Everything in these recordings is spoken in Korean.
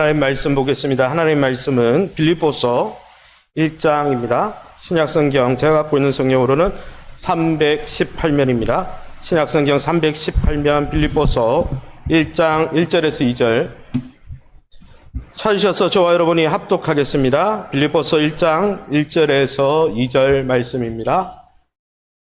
하나님 말씀 보겠습니다. 하나님 말씀은 빌립보서 1장입니다. 신약성경 제가 갖고 있는 성경으로는 318면입니다. 신약성경 318면 빌립보서 1장 1절에서 2절 찾으셔서 저와 여러분이 합독하겠습니다. 빌립보서 1장 1절에서 2절 말씀입니다.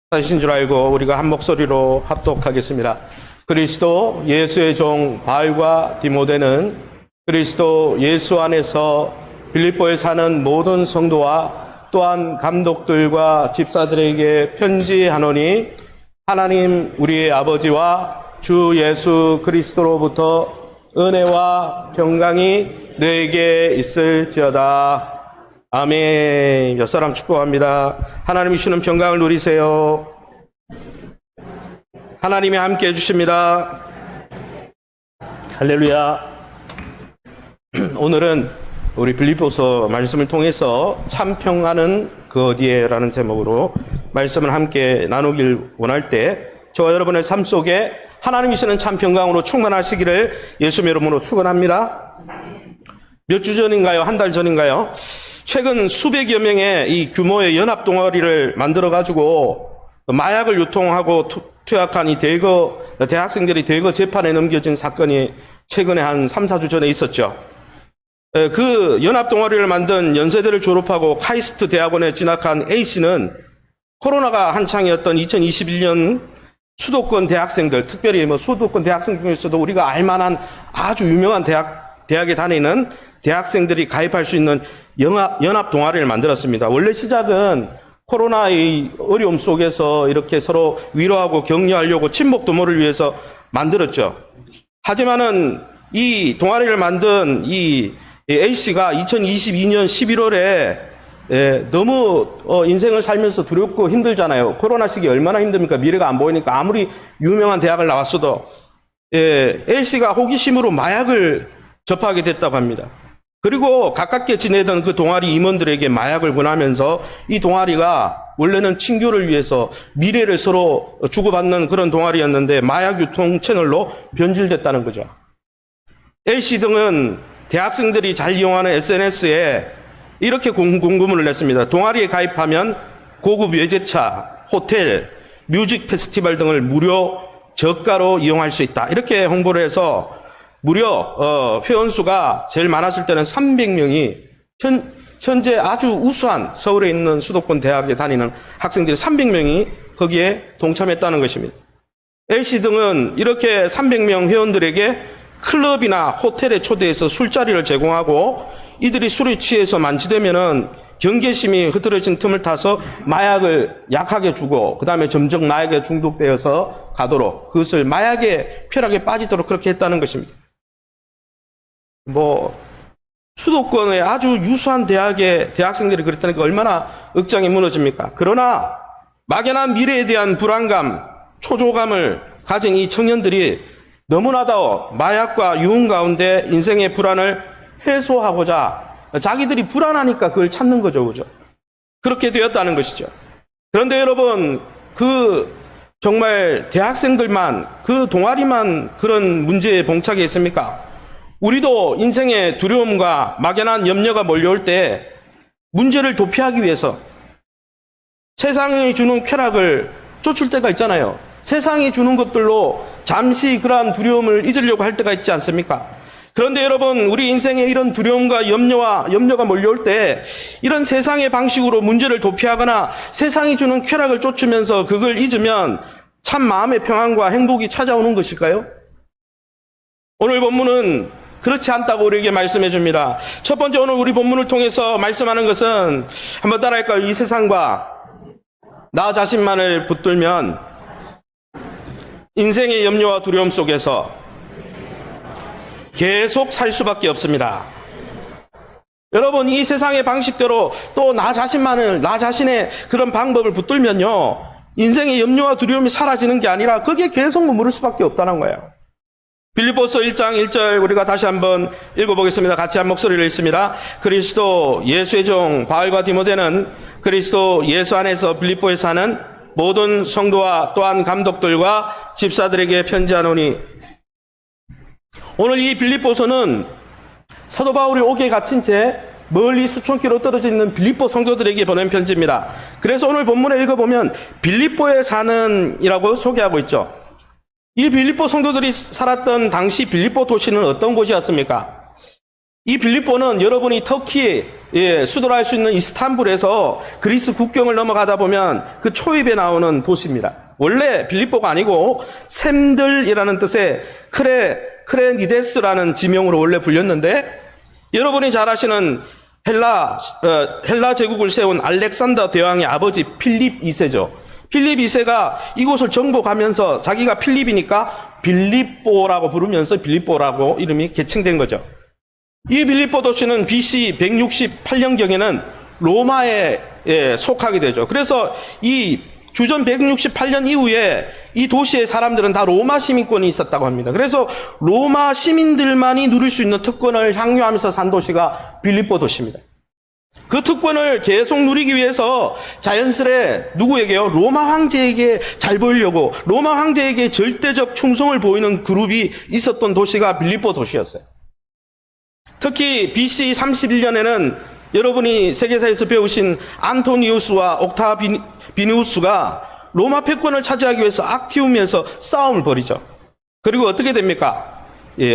찾으신 줄 알고 우리가 한 목소리로 합독하겠습니다. 그리스도 예수의 종 바울과 디모데는 그리스도 예수 안에서 빌립보에 사는 모든 성도와 또한 감독들과 집사들에게 편지하노니 하나님 우리의 아버지와 주 예수 그리스도로부터 은혜와 평강이 너에게 있을지어다. 아멘. 옆 사람 축복합니다. 하나님이 주시는 평강을 누리세요. 하나님이 함께 해주십니다. 할렐루야. 오늘은 우리 빌립보서 말씀을 통해서 참 평안은 그 어디에 라는 제목으로 말씀을 함께 나누길 원할 때 저와 여러분의 삶 속에 하나님이 주시는 참 평강으로 충만하시기를 예수님의 이름으로 축원합니다. 몇 주 전인가요? 한 달 전인가요? 최근 수백여 명의 이 규모의 연합 동아리를 만들어 가지고 마약을 유통하고 투약한 이 대학생들이 대거 재판에 넘겨진 사건이 최근에 한 3, 4주 전에 있었죠. 그 연합 동아리를 만든 연세대를 졸업하고 카이스트 대학원에 진학한 A씨는 코로나가 한창이었던 2021년 수도권 대학생들, 특별히 수도권 대학생 중에서도 우리가 알만한 아주 유명한 대학에 다니는 대학생들이 가입할 수 있는 연합 동아리를 만들었습니다. 원래 시작은 코로나의 어려움 속에서 이렇게 서로 위로하고 격려하려고 친목 도모를 위해서 만들었죠. 하지만은 이 동아리를 만든 이 A씨가 2022년 11월에 너무 인생을 살면서 두렵고 힘들잖아요. 코로나 시기 얼마나 힘듭니까? 미래가 안 보이니까 아무리 유명한 대학을 나왔어도 A씨가 호기심으로 마약을 접하게 됐다고 합니다. 그리고 가깝게 지내던 그 동아리 임원들에게 마약을 권하면서 이 동아리가 원래는 친교를 위해서 미래를 서로 주고받는 그런 동아리였는데 마약 유통 채널로 변질됐다는 거죠. A씨 등은 대학생들이 잘 이용하는 SNS에 이렇게 공고문을 냈습니다. 동아리에 가입하면 고급 외제차, 호텔, 뮤직 페스티벌 등을 무료 저가로 이용할 수 있다. 이렇게 홍보를 해서 무려 회원수가 제일 많았을 때는 300명이 현재 아주 우수한 서울에 있는 수도권 대학에 다니는 학생들이 300명이 거기에 동참했다는 것입니다. A씨 등은 이렇게 300명 회원들에게 클럽이나 호텔에 초대해서 술자리를 제공하고 이들이 술에 취해서 만취되면은 경계심이 흐트러진 틈을 타서 마약을 약하게 주고 그 다음에 점점 마약에 중독되어서 가도록 그것을 마약의 쾌락에 빠지도록 그렇게 했다는 것입니다. 수도권의 아주 유수한 대학의 대학생들이 그랬다니까 얼마나 억장이 무너집니까? 그러나 막연한 미래에 대한 불안감, 초조감을 가진 이 청년들이 너무나도 마약과 유흥 가운데 인생의 불안을 해소하고자 자기들이 불안하니까 그걸 찾는 거죠. 그죠? 그렇게 되었다는 것이죠. 그런데 여러분, 정말 대학생들만, 그 동아리만 그런 문제에 봉착해 있습니까? 우리도 인생의 두려움과 막연한 염려가 몰려올 때 문제를 도피하기 위해서 세상이 주는 쾌락을 쫓을 때가 있잖아요. 세상이 주는 것들로 잠시 그러한 두려움을 잊으려고 할 때가 있지 않습니까? 그런데 여러분, 우리 인생에 이런 두려움과 염려가 몰려올 때 이런 세상의 방식으로 문제를 도피하거나 세상이 주는 쾌락을 쫓으면서 그걸 잊으면 참 마음의 평안과 행복이 찾아오는 것일까요? 오늘 본문은 그렇지 않다고 우리에게 말씀해 줍니다. 첫 번째, 오늘 우리 본문을 통해서 말씀하는 것은 한번 따라할까요? 이 세상과 나 자신만을 붙들면 인생의 염려와 두려움 속에서 계속 살 수밖에 없습니다. 여러분, 이 세상의 방식대로 또 나 자신의 그런 방법을 붙들면요, 인생의 염려와 두려움이 사라지는 게 아니라 거기에 계속 머무를 수밖에 없다는 거예요. 빌립보서 1장 1절 우리가 다시 한번 읽어보겠습니다. 같이 한 목소리를 읽습니다. 그리스도 예수의 종 바울과 디모데는 그리스도 예수 안에서 빌립보에 사는 모든 성도와 또한 감독들과 집사들에게 편지하노니. 오늘 이 빌립보서는 사도 바울이 옥에 갇힌 채 멀리 수천 킬로 떨어져 있는 빌립보 성도들에게 보낸 편지입니다. 그래서 오늘 본문에 읽어보면 빌립보에 사는 이라고 소개하고 있죠. 이 빌립보 성도들이 살았던 당시 빌립보 도시는 어떤 곳이었습니까? 이 빌립보는 여러분이 터키의 수도라 할 수 있는 이스탄불에서 그리스 국경을 넘어가다 보면 그 초입에 나오는 도시입니다. 원래 빌립보가 아니고 샘들이라는 뜻의 크레니데스라는 지명으로 원래 불렸는데, 여러분이 잘 아시는 헬라 제국을 세운 알렉산더 대왕의 아버지 필립 2세죠. 필립 2세가 이곳을 정복하면서 자기가 필립이니까 빌립보라고 부르면서 빌립보라고 이름이 개칭된 거죠. 이 빌립보 도시는 BC 168년경에는 로마에 속하게 되죠. 그래서 이 주전 168년 이후에 이 도시의 사람들은 다 로마 시민권이 있었다고 합니다. 그래서 로마 시민들만이 누릴 수 있는 특권을 향유하면서 산 도시가 빌립보 도시입니다. 그 특권을 계속 누리기 위해서 자연스레 누구에게요? 로마 황제에게 잘 보이려고 로마 황제에게 절대적 충성을 보이는 그룹이 있었던 도시가 빌립보 도시였어요. 특히 BC 31년에는 여러분이 세계사에서 배우신 안토니우스와 옥타비니우스가 로마 패권을 차지하기 위해서 악티움에서 싸움을 벌이죠. 그리고 어떻게 됩니까?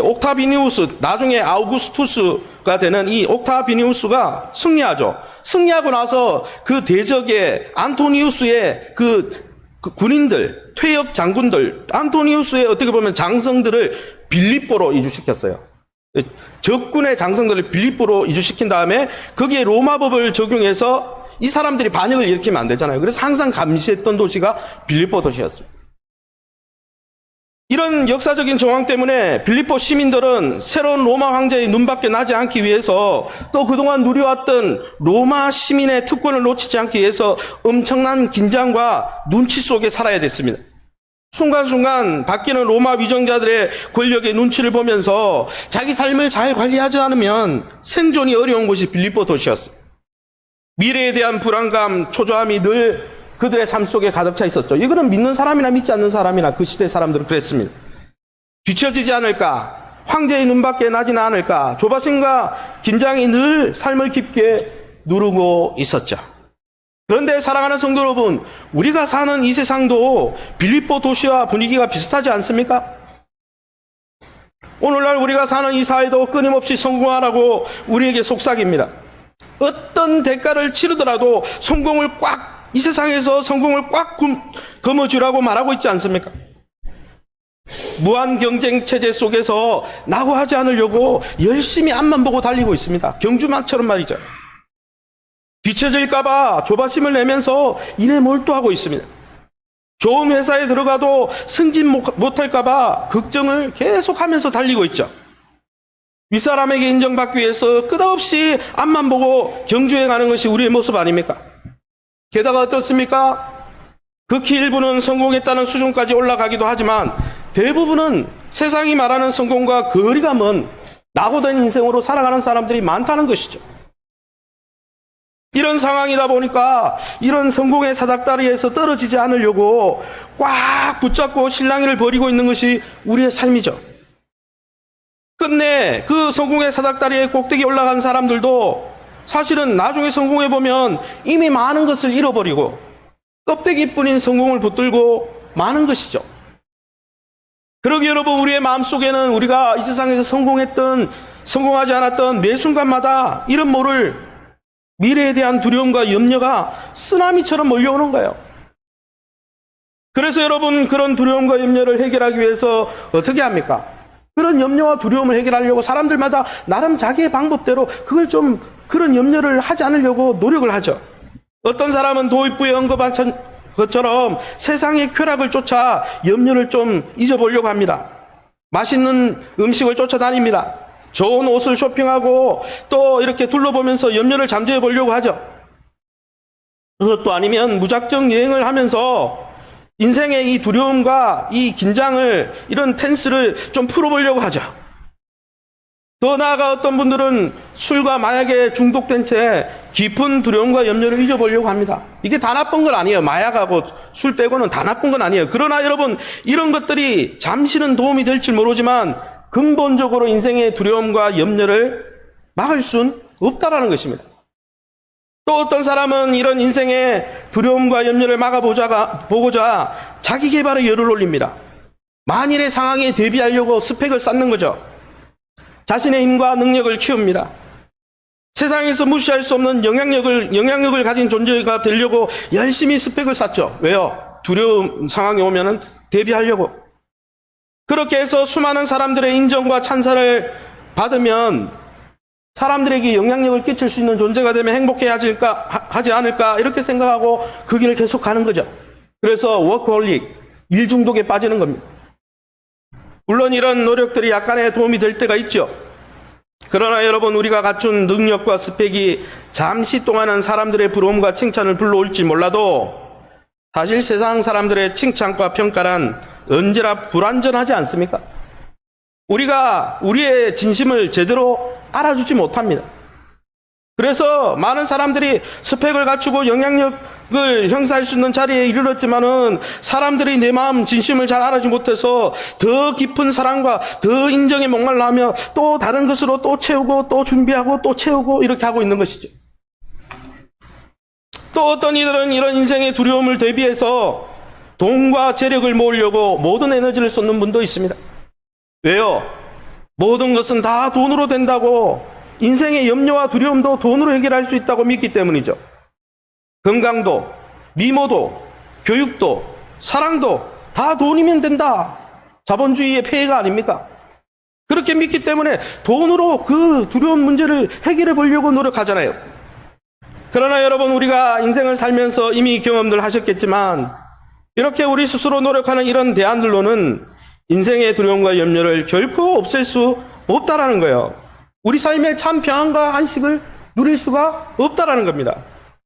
옥타비니우스, 나중에 아우구스투스가 되는 이 옥타비니우스가 승리하죠. 승리하고 나서 그 대적의 안토니우스의 그 군인들, 퇴역 장군들, 안토니우스의 어떻게 보면 장성들을 빌립보로 이주시켰어요. 적군의 장성들을 빌립보로 이주시킨 다음에 거기에 로마법을 적용해서 이 사람들이 반역을 일으키면 안 되잖아요. 그래서 항상 감시했던 도시가 빌립보 도시였습니다. 이런 역사적인 정황 때문에 빌립보 시민들은 새로운 로마 황제의 눈밖에 나지 않기 위해서, 또 그동안 누려왔던 로마 시민의 특권을 놓치지 않기 위해서 엄청난 긴장과 눈치 속에 살아야 됐습니다. 순간순간 바뀌는 로마 위정자들의 권력의 눈치를 보면서 자기 삶을 잘 관리하지 않으면 생존이 어려운 곳이 빌립보 도시였어요. 미래에 대한 불안감, 초조함이 늘 그들의 삶 속에 가득 차 있었죠. 이거는 믿는 사람이나 믿지 않는 사람이나 그 시대 사람들은 그랬습니다. 뒤처지지 않을까, 황제의 눈밖에 나지는 않을까, 조바심과 긴장이 늘 삶을 깊게 누르고 있었죠. 그런데 사랑하는 성도 여러분, 우리가 사는 이 세상도 빌립보 도시와 분위기가 비슷하지 않습니까? 오늘날 우리가 사는 이 사회도 끊임없이 성공하라고 우리에게 속삭입니다. 어떤 대가를 치르더라도 이 세상에서 성공을 꽉 거머쥐라고 말하고 있지 않습니까? 무한 경쟁 체제 속에서 낙오하지 않으려고 열심히 앞만 보고 달리고 있습니다. 경주마처럼 말이죠. 뒤처질까봐 조바심을 내면서 일에 몰두하고 있습니다. 좋은 회사에 들어가도 승진 못할까봐 걱정을 계속하면서 달리고 있죠. 윗사람에게 인정받기 위해서 끝없이 앞만 보고 경주해 가는 것이 우리의 모습 아닙니까? 게다가 어떻습니까? 극히 일부는 성공했다는 수준까지 올라가기도 하지만 대부분은 세상이 말하는 성공과 거리가 먼 낙오된 인생으로 살아가는 사람들이 많다는 것이죠. 이런 상황이다 보니까 이런 성공의 사닥다리에서 떨어지지 않으려고 꽉 붙잡고 실랑이를 벌이고 있는 것이 우리의 삶이죠. 끝내 그 성공의 사닥다리에 꼭대기에 올라간 사람들도 사실은 나중에 성공해보면 이미 많은 것을 잃어버리고 껍데기뿐인 성공을 붙들고 마는 것이죠. 그러기 여러분, 우리의 마음속에는 우리가 이 세상에서 성공하지 않았던 매 순간마다 이런 모를 미래에 대한 두려움과 염려가 쓰나미처럼 몰려오는 거예요. 그래서 여러분, 그런 두려움과 염려를 해결하기 위해서 어떻게 합니까? 그런 염려와 두려움을 해결하려고 사람들마다 나름 자기의 방법대로 그런 염려를 하지 않으려고 노력을 하죠. 어떤 사람은 도입부에 언급한 것처럼 세상의 쾌락을 쫓아 염려를 좀 잊어보려고 합니다. 맛있는 음식을 쫓아다닙니다. 좋은 옷을 쇼핑하고 또 이렇게 둘러보면서 염려를 잠재워 보려고 하죠. 그것도 아니면 무작정 여행을 하면서 인생의 이 두려움과 이 긴장을, 이런 텐스를 좀 풀어보려고 하죠. 더 나아가 어떤 분들은 술과 마약에 중독된 채 깊은 두려움과 염려를 잊어보려고 합니다. 이게 다 나쁜 건 아니에요. 마약하고 술 빼고는 다 나쁜 건 아니에요. 그러나 여러분, 이런 것들이 잠시는 도움이 될지 모르지만 근본적으로 인생의 두려움과 염려를 막을 순 없다라는 것입니다. 또 어떤 사람은 이런 인생의 두려움과 염려를 막아보고자 자기 개발에 열을 올립니다. 만일의 상황에 대비하려고 스펙을 쌓는 거죠. 자신의 힘과 능력을 키웁니다. 세상에서 무시할 수 없는 영향력을 가진 존재가 되려고 열심히 스펙을 쌓죠. 왜요? 두려운 상황이 오면은 대비하려고. 그렇게 해서 수많은 사람들의 인정과 찬사를 받으면 사람들에게 영향력을 끼칠 수 있는 존재가 되면 하지 않을까 이렇게 생각하고 그 길을 계속 가는 거죠. 그래서 워커홀릭, 일 중독에 빠지는 겁니다. 물론 이런 노력들이 약간의 도움이 될 때가 있죠. 그러나 여러분, 우리가 갖춘 능력과 스펙이 잠시 동안은 사람들의 부러움과 칭찬을 불러올지 몰라도 사실 세상 사람들의 칭찬과 평가란 언제나 불완전하지 않습니까? 우리가 우리의 진심을 제대로 알아주지 못합니다. 그래서 많은 사람들이 스펙을 갖추고 영향력을 행사할 수 있는 자리에 이르렀지만은 사람들이 내 마음 진심을 잘 알아주지 못해서 더 깊은 사랑과 더 인정에 목말라 하며 또 다른 것으로 또 채우고 또 준비하고 또 채우고 이렇게 하고 있는 것이죠. 또 어떤 이들은 이런 인생의 두려움을 대비해서 돈과 재력을 모으려고 모든 에너지를 쏟는 분도 있습니다. 왜요? 모든 것은 다 돈으로 된다고, 인생의 염려와 두려움도 돈으로 해결할 수 있다고 믿기 때문이죠. 건강도, 미모도, 교육도, 사랑도 다 돈이면 된다. 자본주의의 폐해가 아닙니까? 그렇게 믿기 때문에 돈으로 그 두려운 문제를 해결해 보려고 노력하잖아요. 그러나 여러분, 우리가 인생을 살면서 이미 경험들 하셨겠지만 이렇게 우리 스스로 노력하는 이런 대안들로는 인생의 두려움과 염려를 결코 없앨 수 없다라는 거예요. 우리 삶의 참 평안과 안식을 누릴 수가 없다라는 겁니다.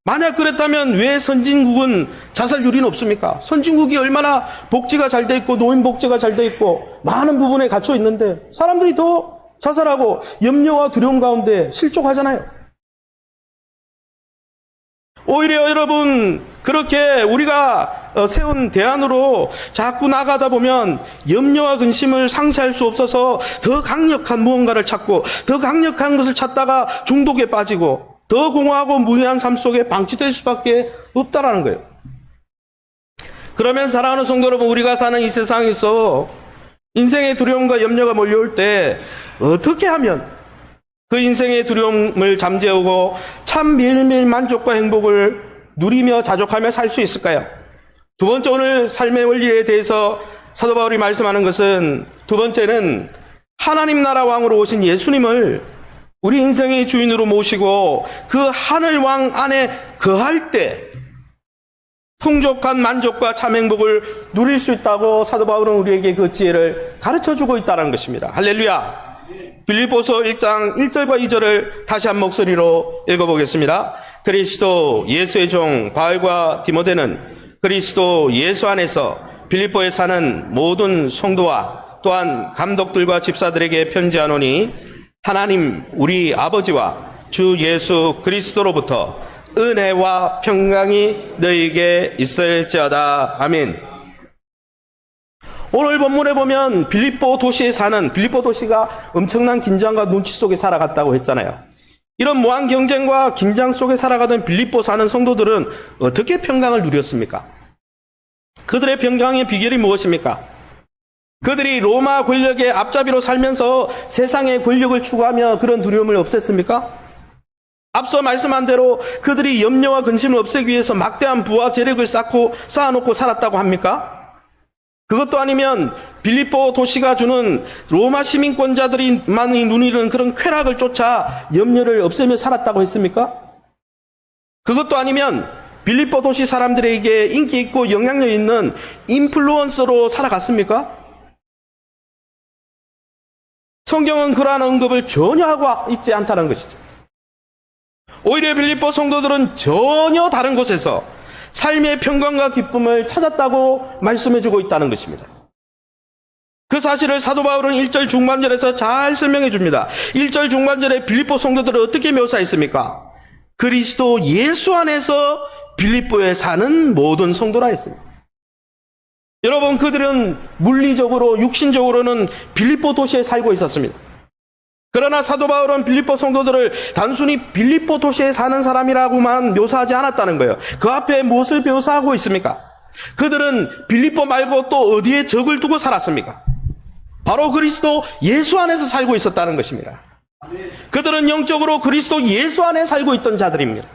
만약 그랬다면 왜 선진국은 자살률이 없습니까? 선진국이 얼마나 복지가 잘 돼 있고 노인 복지가 잘 돼 있고 많은 부분에 갖춰 있는데 사람들이 더 자살하고 염려와 두려움 가운데 실족하잖아요. 오히려 여러분, 그렇게 우리가 세운 대안으로 자꾸 나가다 보면 염려와 근심을 상쇄할 수 없어서 더 강력한 무언가를 찾고 더 강력한 것을 찾다가 중독에 빠지고 더 공허하고 무해한 삶 속에 방치될 수밖에 없다라는 거예요. 그러면 사랑하는 성도 여러분, 우리가 사는 이 세상에서 인생의 두려움과 염려가 몰려올 때 어떻게 하면 그 인생의 두려움을 잠재우고 참 매일매일 만족과 행복을 누리며 자족하며 살 수 있을까요? 두 번째, 오늘 삶의 원리에 대해서 사도 바울이 말씀하는 것은, 두 번째는 하나님 나라 왕으로 오신 예수님을 우리 인생의 주인으로 모시고 그 하늘 왕 안에 거할 때 풍족한 만족과 참 행복을 누릴 수 있다고 사도 바울은 우리에게 그 지혜를 가르쳐주고 있다는 것입니다. 할렐루야. 빌립보서 1장 1절과 2절을 다시 한 목소리로 읽어보겠습니다. 그리스도 예수의 종 바울과 디모데는 그리스도 예수 안에서 빌립보에 사는 모든 성도와 또한 감독들과 집사들에게 편지하노니, 하나님 우리 아버지와 주 예수 그리스도로부터 은혜와 평강이 너희에게 있을지어다. 아멘. 오늘 본문에 보면 빌립보 도시에 사는, 빌립보 도시가 엄청난 긴장과 눈치 속에 살아갔다고 했잖아요. 이런 무한 경쟁과 긴장 속에 살아가던 빌립보 사는 성도들은 어떻게 평강을 누렸습니까? 그들의 평강의 비결이 무엇입니까? 그들이 로마 권력의 앞잡이로 살면서 세상의 권력을 추구하며 그런 두려움을 없앴습니까? 앞서 말씀한 대로 그들이 염려와 근심을 없애기 위해서 막대한 부와 재력을 쌓아놓고 살았다고 합니까? 그것도 아니면 빌립보 도시가 주는 로마 시민권자들이 많이 누리는 그런 쾌락을 쫓아 염려를 없애며 살았다고 했습니까? 그것도 아니면 빌립보 도시 사람들에게 인기 있고 영향력 있는 인플루언서로 살아갔습니까? 성경은 그러한 언급을 전혀 하고 있지 않다는 것이죠. 오히려 빌립보 성도들은 전혀 다른 곳에서 삶의 평강과 기쁨을 찾았다고 말씀해주고 있다는 것입니다. 그 사실을 사도 바울은 1절 중반절에서 잘 설명해 줍니다. 1절 중반절에 빌립보 성도들을 어떻게 묘사했습니까? 그리스도 예수 안에서 빌립보에 사는 모든 성도라 했습니다. 여러분, 그들은 물리적으로 육신적으로는 빌립보 도시에 살고 있었습니다. 그러나 사도 바울은 빌립보 성도들을 단순히 빌립보 도시에 사는 사람이라고만 묘사하지 않았다는 거예요. 그 앞에 무엇을 묘사하고 있습니까? 그들은 빌립보 말고 또 어디에 적을 두고 살았습니까? 바로 그리스도 예수 안에서 살고 있었다는 것입니다. 그들은 영적으로 그리스도 예수 안에 살고 있던 자들입니다.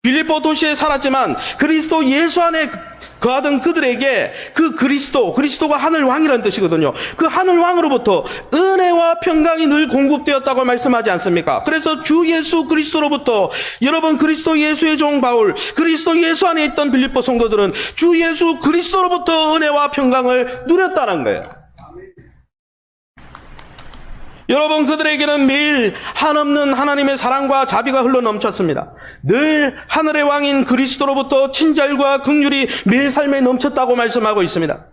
빌립보 도시에 살았지만 그리스도 예수 안에 거하던 그들에게 그 그리스도가 하늘 왕이라는 뜻이거든요. 그 하늘 왕으로부터 은혜와 평강이 늘 공급되었다고 말씀하지 않습니까? 그래서 주 예수 그리스도로부터 여러분 그리스도 예수의 종 바울, 그리스도 예수 안에 있던 빌립보 성도들은 주 예수 그리스도로부터 은혜와 평강을 누렸다는 거예요. 여러분 그들에게는 매일 한없는 하나님의 사랑과 자비가 흘러 넘쳤습니다. 늘 하늘의 왕인 그리스도로부터 친절과 긍휼이 매일 삶에 넘쳤다고 말씀하고 있습니다.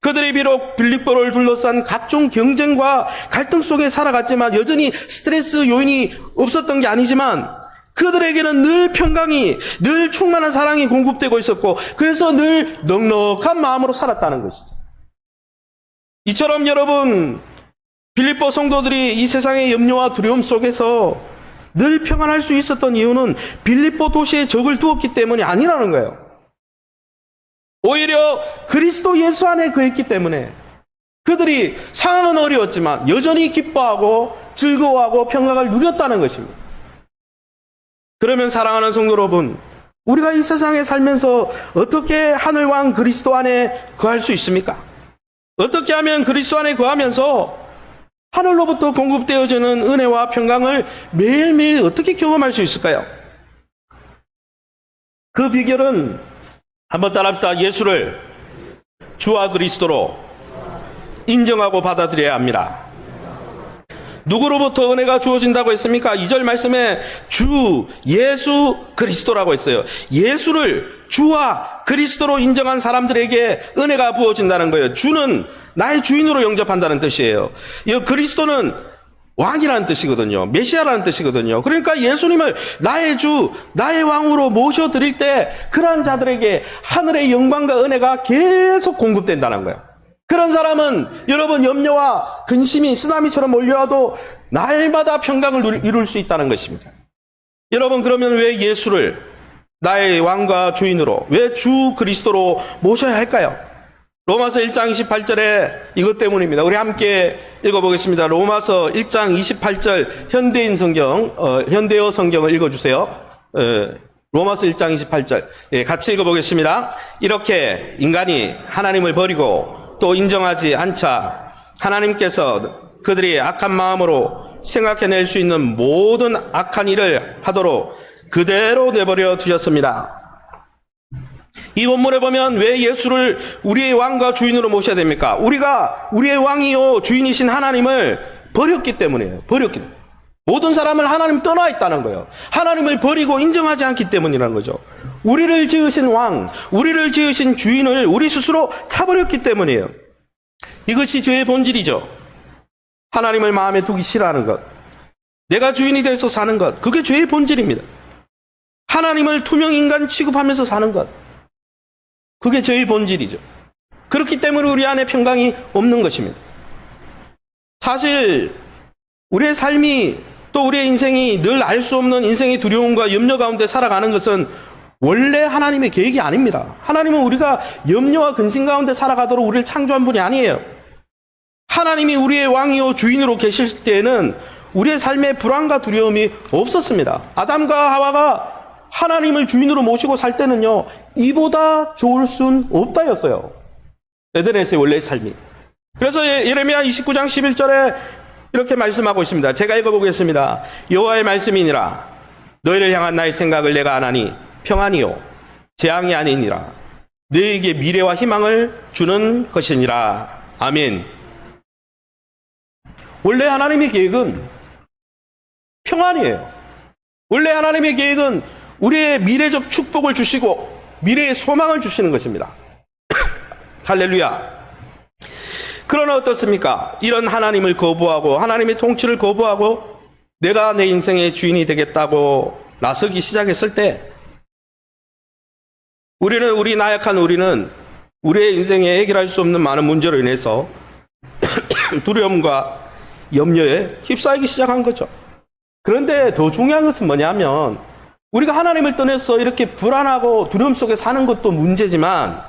그들이 비록 빌립보를 둘러싼 각종 경쟁과 갈등 속에 살아갔지만 여전히 스트레스 요인이 없었던 게 아니지만 그들에게는 늘 평강이, 늘 충만한 사랑이 공급되고 있었고 그래서 늘 넉넉한 마음으로 살았다는 것이죠. 이처럼 여러분 빌립보 성도들이 이 세상의 염려와 두려움 속에서 늘 평안할 수 있었던 이유는 빌립보 도시에 적을 두었기 때문이 아니라는 거예요. 오히려 그리스도 예수 안에 거했기 때문에 그들이 상황은 어려웠지만 여전히 기뻐하고 즐거워하고 평강을 누렸다는 것입니다. 그러면 사랑하는 성도 여러분, 우리가 이 세상에 살면서 어떻게 하늘왕 그리스도 안에 거할 수 있습니까? 어떻게 하면 그리스도 안에 거하면서 하늘로부터 공급되어지는 은혜와 평강을 매일매일 어떻게 경험할 수 있을까요? 그 비결은 한번 따라합시다. 예수를 주와 그리스도로 인정하고 받아들여야 합니다. 누구로부터 은혜가 주어진다고 했습니까? 2절 말씀에 주 예수 그리스도라고 했어요. 예수를 주와 그리스도로 인정한 사람들에게 은혜가 부어진다는 거예요. 주는 나의 주인으로 영접한다는 뜻이에요. 이 그리스도는 왕이라는 뜻이거든요. 메시아라는 뜻이거든요. 그러니까 예수님을 나의 주, 나의 왕으로 모셔드릴 때 그러한 자들에게 하늘의 영광과 은혜가 계속 공급된다는 거예요. 그런 사람은 여러분 염려와 근심이 쓰나미처럼 몰려와도 날마다 평강을 이룰 수 있다는 것입니다. 여러분 그러면 왜 예수를 나의 왕과 주인으로, 왜 주 그리스도로 모셔야 할까요? 로마서 1장 28절에 이것 때문입니다. 우리 함께 읽어보겠습니다. 로마서 1장 28절 현대인 성경, 현대어 성경을 읽어주세요. 로마서 1장 28절. 예, 같이 읽어보겠습니다. 이렇게 인간이 하나님을 버리고 또 인정하지 않자 하나님께서 그들이 악한 마음으로 생각해낼 수 있는 모든 악한 일을 하도록 그대로 내버려 두셨습니다. 이 본문에 보면 왜 예수를 우리의 왕과 주인으로 모셔야 됩니까? 우리가 우리의 왕이요 주인이신 하나님을 버렸기 때문이에요. 모든 사람을 하나님 떠나 있다는 거예요. 하나님을 버리고 인정하지 않기 때문이라는 거죠. 우리를 지으신 왕, 우리를 지으신 주인을 우리 스스로 차버렸기 때문이에요. 이것이 죄의 본질이죠. 하나님을 마음에 두기 싫어하는 것, 내가 주인이 돼서 사는 것, 그게 죄의 본질입니다. 하나님을 투명 인간 취급하면서 사는 것, 그게 죄의 본질이죠. 그렇기 때문에 우리 안에 평강이 없는 것입니다. 사실 우리의 삶이 또 우리의 인생이 늘 알 수 없는 인생의 두려움과 염려 가운데 살아가는 것은 원래 하나님의 계획이 아닙니다. 하나님은 우리가 염려와 근심 가운데 살아가도록 우리를 창조한 분이 아니에요. 하나님이 우리의 왕이요 주인으로 계실 때에는 우리의 삶에 불안과 두려움이 없었습니다. 아담과 하와가 하나님을 주인으로 모시고 살 때는요, 이보다 좋을 순 없다였어요. 에덴에서의 원래의 삶이. 그래서 예레미야 29장 11절에 이렇게 말씀하고 있습니다. 제가 읽어보겠습니다. 여호와의 말씀이니라. 너희를 향한 나의 생각을 내가 아나니 평안이요 재앙이 아니니라. 너희에게 미래와 희망을 주는 것이니라. 아멘. 원래 하나님의 계획은 평안이에요. 원래 하나님의 계획은 우리의 미래적 축복을 주시고 미래의 소망을 주시는 것입니다. 할렐루야. 그러나 어떻습니까? 이런 하나님을 거부하고 하나님의 통치를 거부하고 내가 내 인생의 주인이 되겠다고 나서기 시작했을 때 우리 나약한 우리는 우리의 인생에 해결할 수 없는 많은 문제로 인해서 두려움과 염려에 휩싸이기 시작한 거죠. 그런데 더 중요한 것은 뭐냐면 우리가 하나님을 떠나서 이렇게 불안하고 두려움 속에 사는 것도 문제지만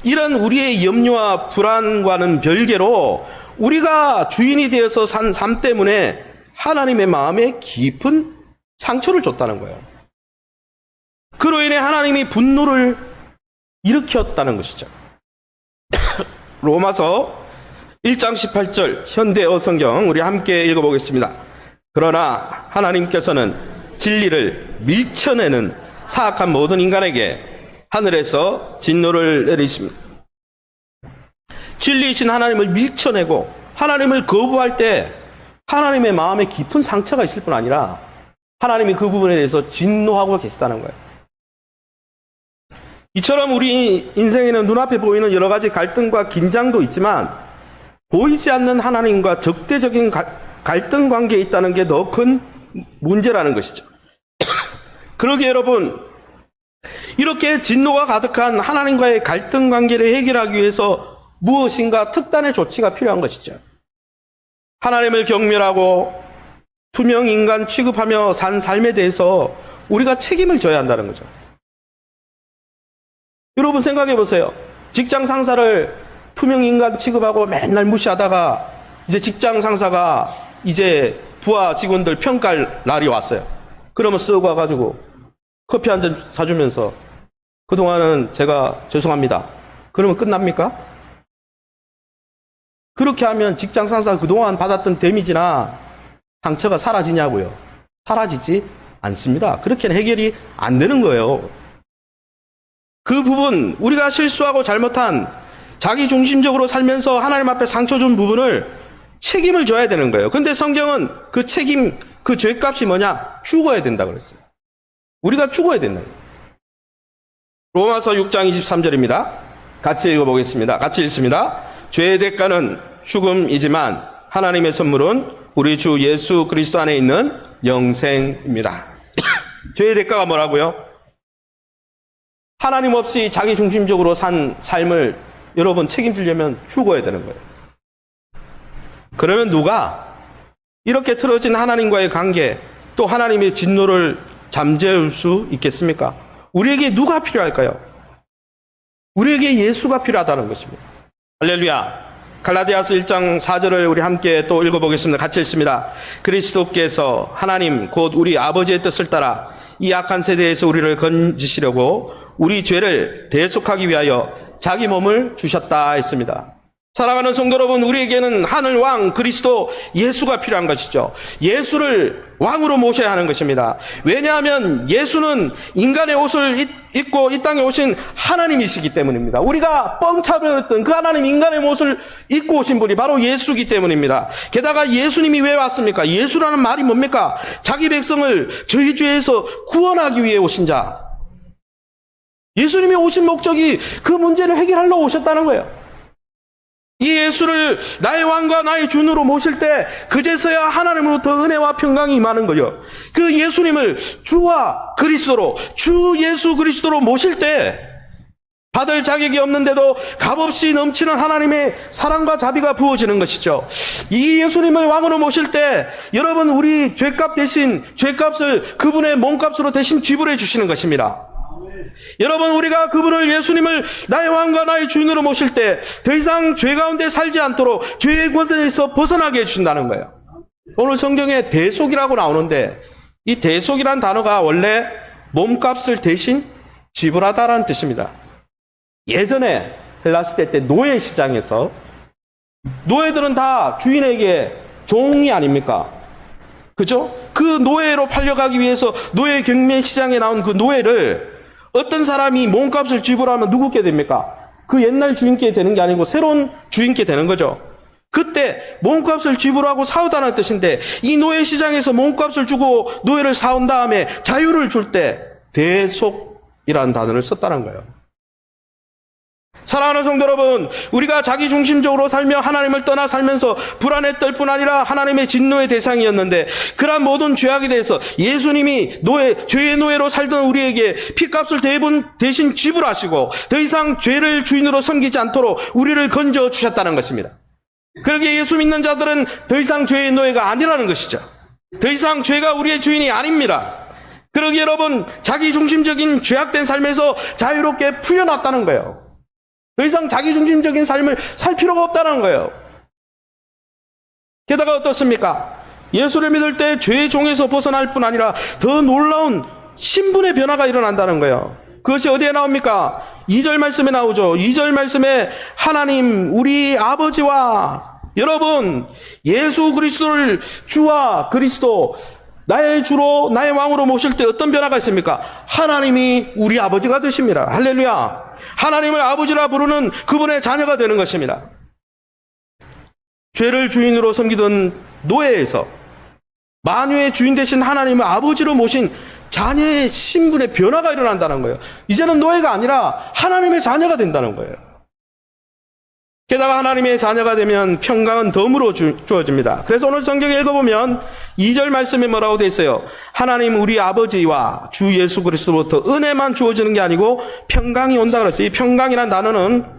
이런 우리의 염려와 불안과는 별개로 우리가 주인이 되어서 산 삶 때문에 하나님의 마음에 깊은 상처를 줬다는 거예요. 그로 인해 하나님이 분노를 일으켰다는 것이죠. 로마서 1장 18절 현대어 성경 우리 함께 읽어보겠습니다. 그러나 하나님께서는 진리를 밀쳐내는 사악한 모든 인간에게 하늘에서 진노를 내리십니다. 진리이신 하나님을 밀쳐내고 하나님을 거부할 때 하나님의 마음에 깊은 상처가 있을 뿐 아니라 하나님이 그 부분에 대해서 진노하고 계시다는 거예요. 이처럼 우리 인생에는 눈앞에 보이는 여러 가지 갈등과 긴장도 있지만 보이지 않는 하나님과 적대적인 갈등 관계에 있다는 게 더 큰 문제라는 것이죠. 그러기에 여러분, 이렇게 진노가 가득한 하나님과의 갈등 관계를 해결하기 위해서 무엇인가 특단의 조치가 필요한 것이죠. 하나님을 경멸하고 투명 인간 취급하며 산 삶에 대해서 우리가 책임을 져야 한다는 거죠. 여러분 생각해 보세요. 직장 상사를 투명 인간 취급하고 맨날 무시하다가 이제 직장 상사가 이제 부하 직원들 평가할 날이 왔어요. 그러면 쓰고 와가지고 커피 한 잔 사주면서 그동안은 제가 죄송합니다. 그러면 끝납니까? 그렇게 하면 직장 상사가 그동안 받았던 데미지나 상처가 사라지냐고요? 사라지지 않습니다. 그렇게는 해결이 안 되는 거예요. 그 부분, 우리가 실수하고 잘못한 자기 중심적으로 살면서 하나님 앞에 상처 준 부분을 책임을 져야 되는 거예요. 근데 성경은 그 책임, 그 죄값이 뭐냐? 죽어야 된다 그랬어요. 우리가 죽어야 된다. 로마서 6장 23절입니다. 같이 읽어보겠습니다. 같이 읽습니다. 죄의 대가는 죽음이지만 하나님의 선물은 우리 주 예수 그리스도 안에 있는 영생입니다. 죄의 대가가 뭐라고요? 하나님 없이 자기 중심적으로 산 삶을 여러분 책임지려면 죽어야 되는 거예요. 그러면 누가 이렇게 틀어진 하나님과의 관계 또 하나님의 진노를 잠재울 수 있겠습니까? 우리에게 누가 필요할까요? 우리에게 예수가 필요하다는 것입니다. 할렐루야. 갈라디아서 1장 4절을 우리 함께 또 읽어보겠습니다. 같이 읽습니다. 그리스도께서 하나님 곧 우리 아버지의 뜻을 따라 이 악한 세대에서 우리를 건지시려고 우리 죄를 대속하기 위하여 자기 몸을 주셨다 했습니다. 사랑하는 성도 여러분, 우리에게는 하늘 왕 그리스도 예수가 필요한 것이죠. 예수를 왕으로 모셔야 하는 것입니다. 왜냐하면 예수는 인간의 옷을 입고 이 땅에 오신 하나님이시기 때문입니다. 우리가 뻥차버렸던 그 하나님 인간의 옷을 입고 오신 분이 바로 예수이기 때문입니다. 게다가 예수님이 왜 왔습니까? 예수라는 말이 뭡니까? 자기 백성을 저희 죄에서 구원하기 위해 오신 자. 예수님이 오신 목적이 그 문제를 해결하려고 오셨다는 거예요. 이 예수를 나의 왕과 나의 주인으로 모실 때 그제서야 하나님으로부터 은혜와 평강이 임하는 거예요. 그 예수님을 주와 그리스도로, 주 예수 그리스도로 모실 때 받을 자격이 없는데도 값없이 넘치는 하나님의 사랑과 자비가 부어지는 것이죠. 이 예수님을 왕으로 모실 때 여러분 우리 죄값 대신 죄값을 그분의 몸값으로 대신 지불해 주시는 것입니다. 여러분 우리가 그분을 예수님을 나의 왕과 나의 주인으로 모실 때 더 이상 죄 가운데 살지 않도록 죄의 권세에서 벗어나게 해주신다는 거예요. 오늘 성경에 대속이라고 나오는데 이 대속이라는 단어가 원래 몸값을 대신 지불하다라는 뜻입니다. 예전에 헬라 시대 때 노예 시장에서 노예들은 다 주인에게 종이 아닙니까? 그죠? 그 노예로 팔려가기 위해서 노예 경매 시장에 나온 그 노예를 어떤 사람이 몸값을 지불하면 누구께 됩니까? 그 옛날 주인께 되는 게 아니고 새로운 주인께 되는 거죠. 그때 몸값을 지불하고 사오다는 뜻인데 이 노예 시장에서 몸값을 주고 노예를 사온 다음에 자유를 줄 때 대속이라는 단어를 썼다는 거예요. 사랑하는 성도 여러분, 우리가 자기 중심적으로 살며 하나님을 떠나 살면서 불안했을 뿐 아니라 하나님의 진노의 대상이었는데 그러한 모든 죄악에 대해서 예수님이 죄의 노예로 살던 우리에게 피값을 대신 지불하시고 더 이상 죄를 주인으로 섬기지 않도록 우리를 건져 주셨다는 것입니다. 그렇게 예수 믿는 자들은 더 이상 죄의 노예가 아니라는 것이죠. 더 이상 죄가 우리의 주인이 아닙니다. 그러기에 여러분, 자기중심적인 죄악된 삶에서 자유롭게 풀려났다는 거예요. 더 이상 자기중심적인 삶을 살 필요가 없다는 거예요. 게다가 어떻습니까? 예수를 믿을 때 죄의 종에서 벗어날 뿐 아니라 더 놀라운 신분의 변화가 일어난다는 거예요. 그것이 어디에 나옵니까? 2절 말씀에 나오죠. 2절 말씀에 하나님 우리 아버지와, 여러분, 예수 그리스도를 주와 그리스도, 나의 주로 나의 왕으로 모실 때 어떤 변화가 있습니까? 하나님이 우리 아버지가 되십니다. 할렐루야. 하나님을 아버지라 부르는 그분의 자녀가 되는 것입니다. 죄를 주인으로 섬기던 노예에서 만유의 주인 되신 하나님을 아버지로 모신 자녀의 신분의 변화가 일어난다는 거예요. 이제는 노예가 아니라 하나님의 자녀가 된다는 거예요. 게다가 하나님의 자녀가 되면 평강은 덤으로 주어집니다. 그래서 오늘 성경에 읽어보면 2절 말씀에 뭐라고 되어 있어요? 하나님 우리 아버지와 주 예수 그리스도로부터 은혜만 주어지는 게 아니고 평강이 온다 그랬어요. 이 평강이라는 단어는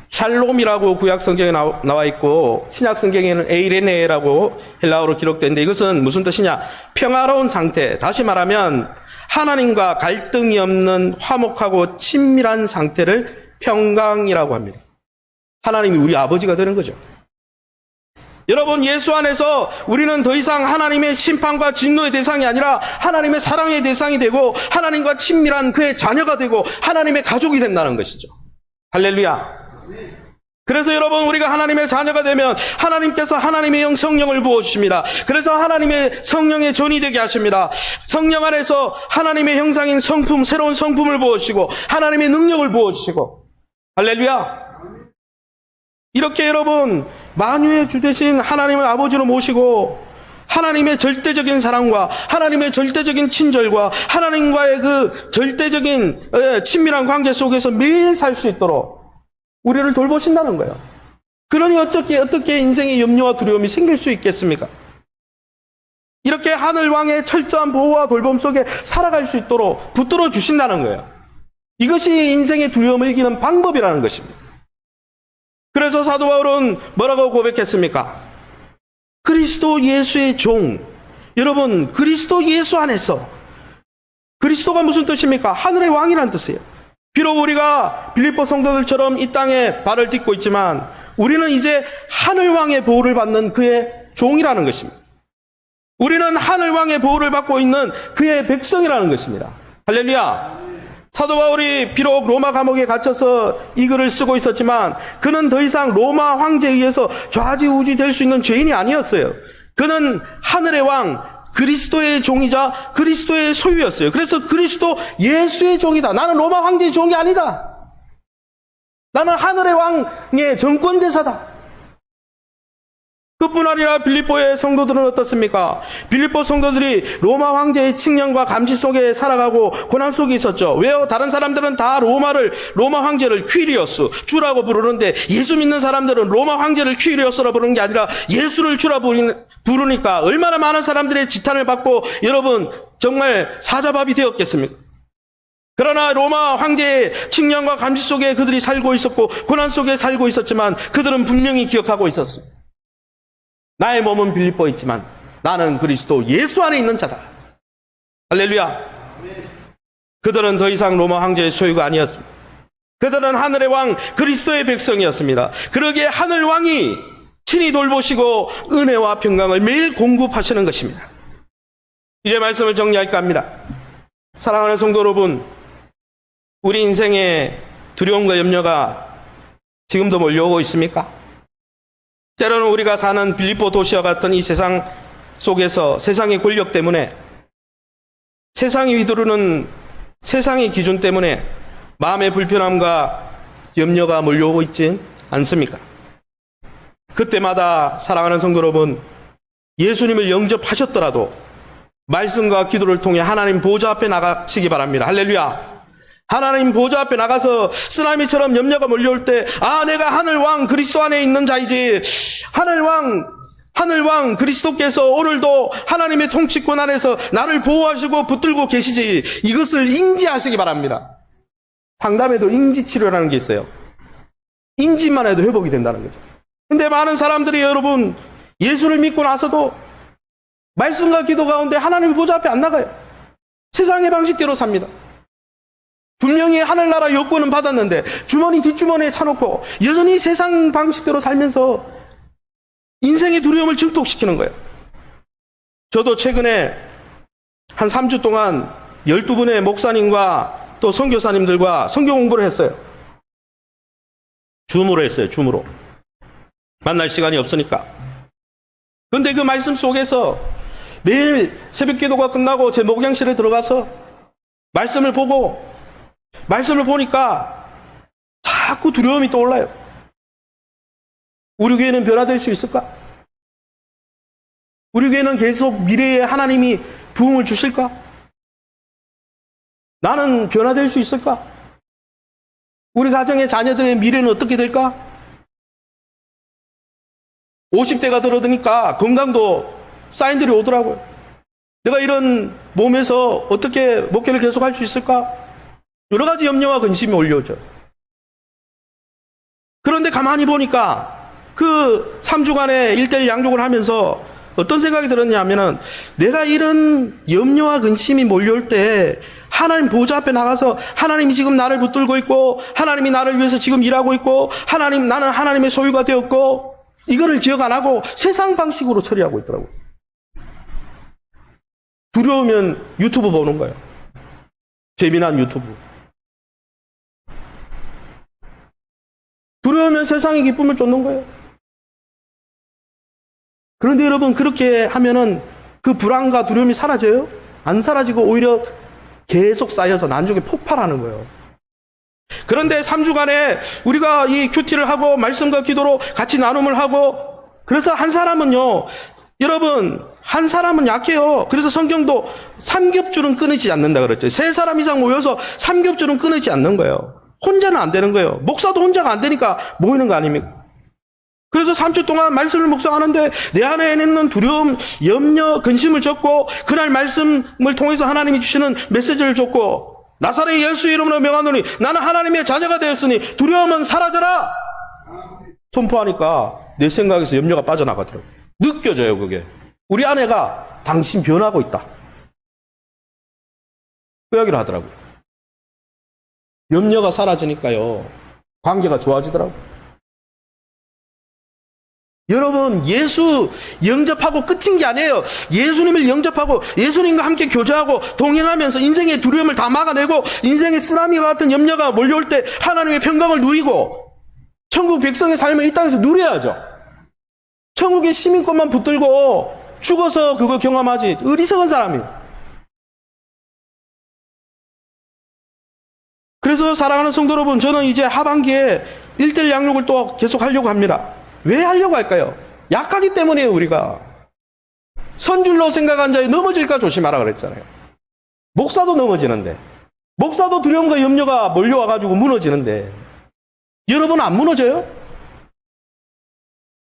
샬롬이라고 구약 성경에 나와 있고 신약 성경에는 에이레네라고 헬라어로 기록되는데, 이것은 무슨 뜻이냐? 평화로운 상태. 다시 말하면 하나님과 갈등이 없는 화목하고 친밀한 상태를 평강이라고 합니다. 하나님이 우리 아버지가 되는 거죠. 여러분, 예수 안에서 우리는 더 이상 하나님의 심판과 진노의 대상이 아니라 하나님의 사랑의 대상이 되고 하나님과 친밀한 그의 자녀가 되고 하나님의 가족이 된다는 것이죠. 할렐루야. 그래서 여러분, 우리가 하나님의 자녀가 되면 하나님께서 하나님의 영 성령을 부어주십니다. 그래서 하나님의 성령의 전이 되게 하십니다. 성령 안에서 하나님의 형상인 성품, 새로운 성품을 부어주시고 하나님의 능력을 부어주시고, 할렐루야. 이렇게 여러분, 만유의 주 되신 하나님을 아버지로 모시고 하나님의 절대적인 사랑과 하나님의 절대적인 친절과 하나님과의 그 절대적인 친밀한 관계 속에서 매일 살 수 있도록 우리를 돌보신다는 거예요. 그러니 어떻게 인생의 염려와 두려움이 생길 수 있겠습니까? 이렇게 하늘왕의 철저한 보호와 돌봄 속에 살아갈 수 있도록 붙들어 주신다는 거예요. 이것이 인생의 두려움을 이기는 방법이라는 것입니다. 그래서 사도 바울은 뭐라고 고백했습니까? 그리스도 예수의 종. 여러분, 그리스도 예수 안에서, 그리스도가 무슨 뜻입니까? 하늘의 왕이라는 뜻이에요. 비록 우리가 빌립보 성도들처럼 이 땅에 발을 딛고 있지만 우리는 이제 하늘왕의 보호를 받는 그의 종이라는 것입니다. 우리는 하늘왕의 보호를 받고 있는 그의 백성이라는 것입니다. 할렐루야. 사도 바울이 비록 로마 감옥에 갇혀서 이 글을 쓰고 있었지만 그는 더 이상 로마 황제에 의해서 좌지우지 될 수 있는 죄인이 아니었어요. 그는 하늘의 왕 그리스도의 종이자 그리스도의 소유였어요. 그래서 그리스도 예수의 종이다. 나는 로마 황제의 종이 아니다. 나는 하늘의 왕의 정권대사다. 그뿐 아니라 빌립보의 성도들은 어떻습니까? 빌립보 성도들이 로마 황제의 칙령과 감시 속에 살아가고 고난 속에 있었죠. 왜요? 다른 사람들은 다 로마 황제를 퀴리오스, 주라고 부르는데 예수 믿는 사람들은 로마 황제를 퀴리오스라 부르는 게 아니라 예수를 주라 부르니까 얼마나 많은 사람들의 지탄을 받고 여러분 정말 사자밥이 되었겠습니까? 그러나 로마 황제의 칙령과 감시 속에 그들이 살고 있었고 고난 속에 살고 있었지만 그들은 분명히 기억하고 있었습니다. 나의 몸은 빌립보에 있지만 나는 그리스도 예수 안에 있는 자다. 할렐루야. 그들은 더 이상 로마 황제의 소유가 아니었습니다. 그들은 하늘의 왕 그리스도의 백성이었습니다. 그러기에 하늘 왕이 친히 돌보시고 은혜와 평강을 매일 공급하시는 것입니다. 이제 말씀을 정리할까 합니다. 사랑하는 성도 여러분, 우리 인생에 두려움과 염려가 지금도 몰려오고 있습니까? 때로는 우리가 사는 빌립보 도시와 같은 이 세상 속에서 세상의 권력 때문에, 세상이 휘두르는 세상의 기준 때문에 마음의 불편함과 염려가 몰려오고 있지 않습니까? 그때마다 사랑하는 성도 여러분, 예수님을 영접하셨더라도 말씀과 기도를 통해 하나님 보좌 앞에 나가시기 바랍니다. 할렐루야. 하나님 보좌 앞에 나가서 쓰나미처럼 염려가 몰려올 때, 내가 하늘왕 그리스도 안에 있는 자이지, 하늘왕 그리스도께서 오늘도 하나님의 통치권 안에서 나를 보호하시고 붙들고 계시지, 이것을 인지하시기 바랍니다. 상담에도 인지치료라는 게 있어요. 인지만 해도 회복이 된다는 거죠. 근데 많은 사람들이 여러분 예수를 믿고 나서도 말씀과 기도 가운데 하나님 보좌 앞에 안 나가요. 세상의 방식대로 삽니다. 분명히 하늘나라 여권은 받았는데 주머니 뒷주머니에 차놓고 여전히 세상 방식대로 살면서 인생의 두려움을 증폭시키는 거예요. 저도 최근에 한 3주 동안 12분의 목사님과 또 선교사님들과 성경 공부를 했어요. 줌으로 했어요. 줌으로. 만날 시간이 없으니까. 그런데 그 말씀 속에서 매일 새벽 기도가 끝나고 제 목양실에 들어가서 말씀을 보니까 자꾸 두려움이 떠올라요. 우리 교회는 변화될 수 있을까? 우리 교회는 계속 미래에 하나님이 부흥을 주실까? 나는 변화될 수 있을까? 우리 가정의 자녀들의 미래는 어떻게 될까? 50대가 들어드니까 건강도 사인들이 오더라고요. 내가 이런 몸에서 어떻게 목회를 계속할 수 있을까? 여러 가지 염려와 근심이 올려오죠. 그런데 가만히 보니까 그 3주간의 1:1 양육을 하면서 어떤 생각이 들었냐면은 내가 이런 염려와 근심이 몰려올 때 하나님 보좌 앞에 나가서 하나님이 지금 나를 붙들고 있고 하나님이 나를 위해서 지금 일하고 있고 나는 하나님의 소유가 되었고 이거를 기억 안 하고 세상 방식으로 처리하고 있더라고요. 두려우면 유튜브 보는 거예요. 재미난 유튜브. 두려우면 세상의 기쁨을 쫓는 거예요. 그런데 여러분 그렇게 하면은 그 불안과 두려움이 사라져요? 안 사라지고 오히려 계속 쌓여서 나중에 폭발하는 거예요. 그런데 3주간에 우리가 이 큐티를 하고 말씀과 기도로 같이 나눔을 하고 그래서 한 사람은요 여러분 한 사람은 약해요. 그래서 성경도 삼겹줄은 끊이지 않는다 그랬죠. 3사람 이상 모여서 삼겹줄은 끊이지 않는 거예요. 혼자는 안 되는 거예요. 목사도 혼자가 안 되니까 모이는 거 아닙니까? 그래서 3주 동안 말씀을 묵상하는데 내 안에 있는 두려움, 염려, 근심을 줬고 그날 말씀을 통해서 하나님이 주시는 메시지를 줬고 나사렛 예수 이름으로 명하노니 나는 하나님의 자녀가 되었으니 두려움은 사라져라 선포하니까 내 생각에서 염려가 빠져나가더라고요. 느껴져요 그게. 우리 아내가 당신 변하고 있다 그 이야기를 하더라고요. 염려가 사라지니까요 관계가 좋아지더라고요. 여러분 예수 영접하고 끝인 게 아니에요. 예수님을 영접하고 예수님과 함께 교제하고 동행하면서 인생의 두려움을 다 막아내고 인생의 쓰나미와 같은 염려가 몰려올 때 하나님의 평강을 누리고 천국 백성의 삶을 이 땅에서 누려야죠. 천국의 시민권만 붙들고 죽어서 그거 경험하지 어리석은 사람이. 그래서 사랑하는 성도 여러분 저는 이제 하반기에 1:1 양육을 또 계속 하려고 합니다. 왜 하려고 할까요? 약하기 때문이에요. 우리가 선줄로 생각한 자에 넘어질까 조심하라 그랬잖아요. 목사도 넘어지는데 목사도 두려움과 염려가 몰려와가지고 무너지는데 여러분 안 무너져요?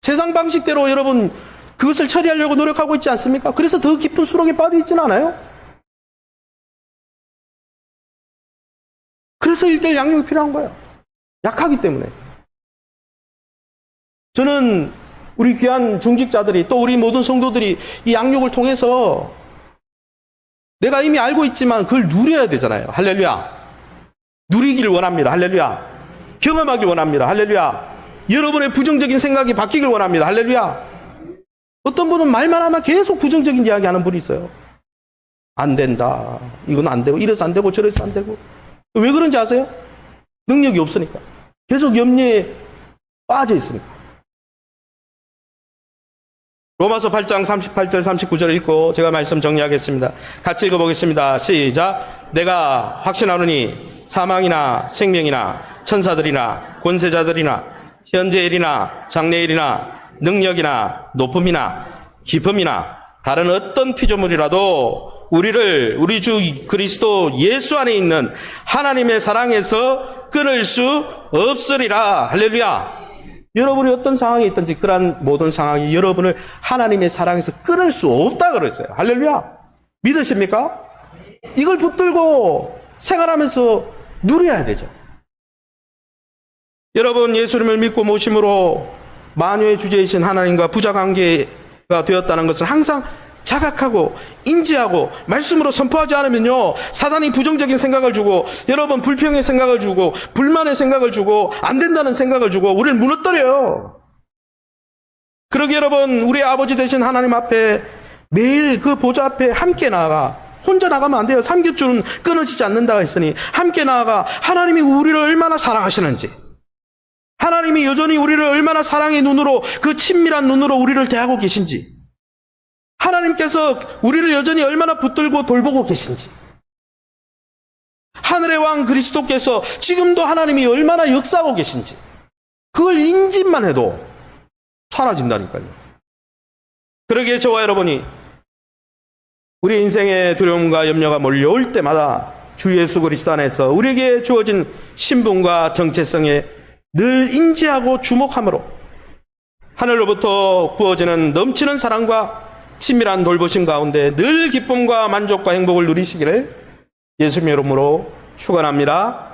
세상 방식대로 여러분 그것을 처리하려고 노력하고 있지 않습니까? 그래서 더 깊은 수렁에 빠져 있지는 않아요? 그래서 1:1 양육이 필요한 거예요. 약하기 때문에. 저는 우리 귀한 중직자들이 또 우리 모든 성도들이 이 양육을 통해서 내가 이미 알고 있지만 그걸 누려야 되잖아요. 할렐루야. 누리기를 원합니다. 할렐루야. 경험하길 원합니다. 할렐루야. 여러분의 부정적인 생각이 바뀌길 원합니다. 할렐루야. 어떤 분은 말만 하면 계속 부정적인 이야기 하는 분이 있어요. 안 된다. 이건 안 되고 이래서 안 되고 저래서 안 되고. 왜 그런지 아세요? 능력이 없으니까. 계속 염려에 빠져 있으니까. 로마서 8장 38절 39절 읽고 제가 말씀 정리하겠습니다. 같이 읽어보겠습니다. 시작. 내가 확신하노니 사망이나 생명이나 천사들이나 권세자들이나 현재일이나 장래일이나 능력이나 높음이나 깊음이나 다른 어떤 피조물이라도 우리 주 그리스도 예수 안에 있는 하나님의 사랑에서 끊을 수 없으리라. 할렐루야. 여러분이 어떤 상황에 있든지 그러한 모든 상황이 여러분을 하나님의 사랑에서 끊을 수 없다 그랬어요. 할렐루야. 믿으십니까? 이걸 붙들고 생활하면서 누려야 되죠. 여러분 예수님을 믿고 모심으로 만유의 주제이신 하나님과 부자 관계가 되었다는 것을 항상 자각하고 인지하고 말씀으로 선포하지 않으면요, 사단이 부정적인 생각을 주고, 여러분 불평의 생각을 주고, 불만의 생각을 주고, 안 된다는 생각을 주고 우리를 무너뜨려요. 그러기 여러분, 우리 아버지 되신 하나님 앞에 매일 그 보좌 앞에 함께 나아가, 혼자 나가면 안 돼요. 삼겹줄은 끊어지지 않는다고 했으니 함께 나아가 하나님이 우리를 얼마나 사랑하시는지, 하나님이 여전히 우리를 얼마나 사랑의 눈으로, 그 친밀한 눈으로 우리를 대하고 계신지, 하나님께서 우리를 여전히 얼마나 붙들고 돌보고 계신지, 하늘의 왕 그리스도께서 지금도 하나님이 얼마나 역사하고 계신지, 그걸 인지만 해도 사라진다니까요. 그러기에 저와 여러분이 우리 인생의 두려움과 염려가 몰려올 때마다 주 예수 그리스도 안에서 우리에게 주어진 신분과 정체성에 늘 인지하고 주목함으로 하늘로부터 부어지는 넘치는 사랑과 친밀한 돌보심 가운데 늘 기쁨과 만족과 행복을 누리시기를 예수님의 이름으로 축원합니다.